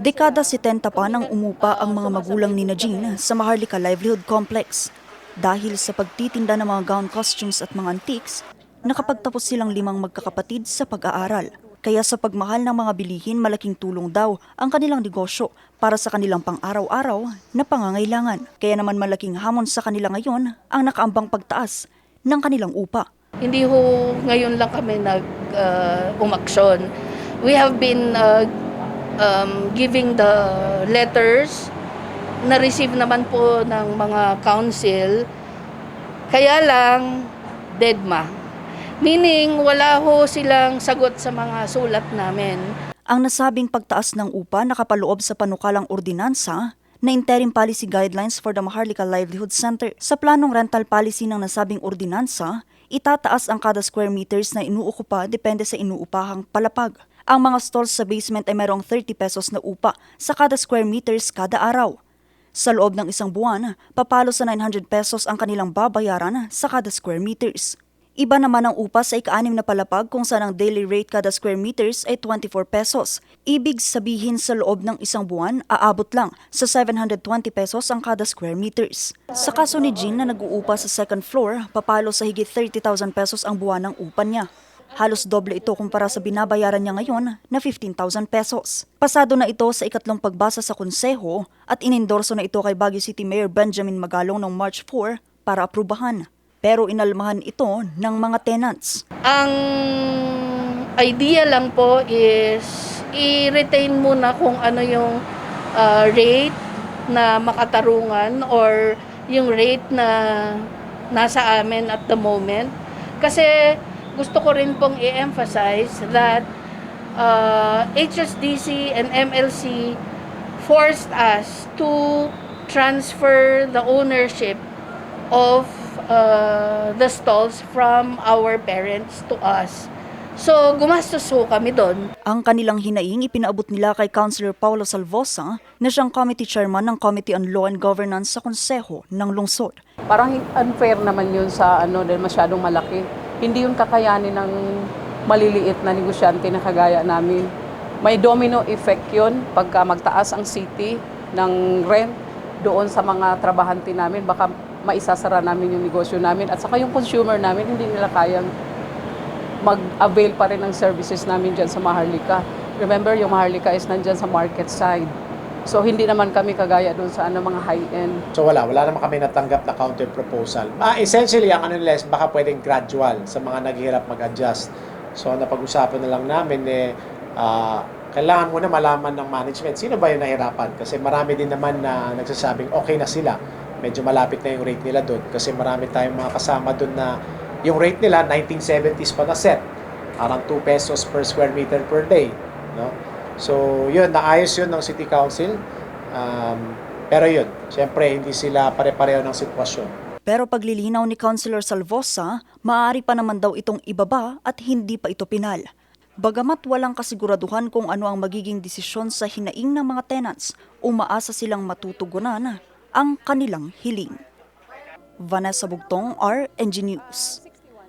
Dekada 70 pa nang umupa ang mga magulang ni Jean sa Maharlika Livelihood Complex. Dahil sa pagtitinda ng mga gown costumes at mga antiques, nakapagtapos silang 5 magkakapatid sa pag-aaral. Kaya sa pagmahal ng mga bilihin, malaking tulong daw ang kanilang negosyo para sa kanilang pang-araw-araw na pangangailangan. Kaya naman malaking hamon sa kanila ngayon ang nakaambang pagtaas ng kanilang upa. Hindi ho ngayon lang kami umaksyon. We have been giving the letters na receive naman po ng mga council. Kaya lang, deadma. Meaning, wala ho silang sagot sa mga sulat namin. Ang nasabing pagtaas ng upa nakapaloob sa panukalang ordinansa na Interim Policy Guidelines for the Maharlika Livelihood Center. Sa planong rental policy ng nasabing ordinansa, itataas ang kada square meters na inuukupa depende sa inuupahang palapag. Ang mga stalls sa basement ay mayroong 30 pesos na upa sa kada square meters kada araw. Sa loob ng isang buwan, papalo sa 900 pesos ang kanilang babayaran sa kada square meters. Iba naman ang upa sa ika-6 na palapag kung saan ang daily rate kada square meters ay 24 pesos. Ibig sabihin sa loob ng isang buwan, aabot lang sa 720 pesos ang kada square meters. Sa kaso ni Jean na nag-uupa sa second floor, papalo sa higit 30,000 pesos ang buwan ng upa niya. Halos doble ito kumpara sa binabayaran niya ngayon na 15,000 pesos. Pasado na ito sa ikatlong pagbasa sa konseho at inendorso na ito kay Baguio City Mayor Benjamin Magalong noong March 4 para aprubahan. Pero inalmahan ito ng mga tenants. Ang idea lang po is i-retain muna kung ano yung rate na makatarungan or yung rate na nasa amin at the moment. Kasi gusto ko rin pong i-emphasize that HSDC and MLC forced us to transfer the ownership of the stalls from our parents to us. So, gumastos ho kami doon. Ang kanilang hinaing ipinaabot nila kay Councilor Paulo Salvosa na siyang committee chairman ng Committee on Law and Governance sa Konseho ng Lungsod. Parang unfair naman yun sa dahil masyadong malaki. Hindi yun kakayanin ng maliliit na negosyante na kagaya namin. May domino effect yun pagka magtaas ang city ng rent doon sa mga trabahante namin. Baka maisasara namin yung negosyo namin at saka yung consumer namin hindi nila kayang mag-avail pa rin ng services namin dyan sa Maharlika. Remember, yung Maharlika is nandyan sa market side. So, hindi naman kami kagaya doon sa mga high-end. So, wala naman kami natanggap na counter proposal. Essentially, ang nila is baka pwedeng gradual sa mga naghihirap mag-adjust. So, napag-usapan na lang namin kailangan muna malaman ng management sino ba yung nahirapan. Kasi marami din naman na nagsasabing okay na sila. Medyo malapit na yung rate nila doon. Kasi marami tayong mga kasama doon na yung rate nila, 1970s pa na set. Parang 2 pesos per square meter per day. No? So, yun, naayos yun ng City Council. Pero yun, siyempre, hindi sila pare-pareho ng sitwasyon. Pero paglilinaw ni Councilor Salvosa, maaari pa naman daw itong ibaba at hindi pa ito pinal. Bagamat walang kasiguraduhan kung ano ang magiging desisyon sa hinaing ng mga tenants, umaasa silang matutugunan ang kanilang hiling. Vanessa Bugtong, RNG News.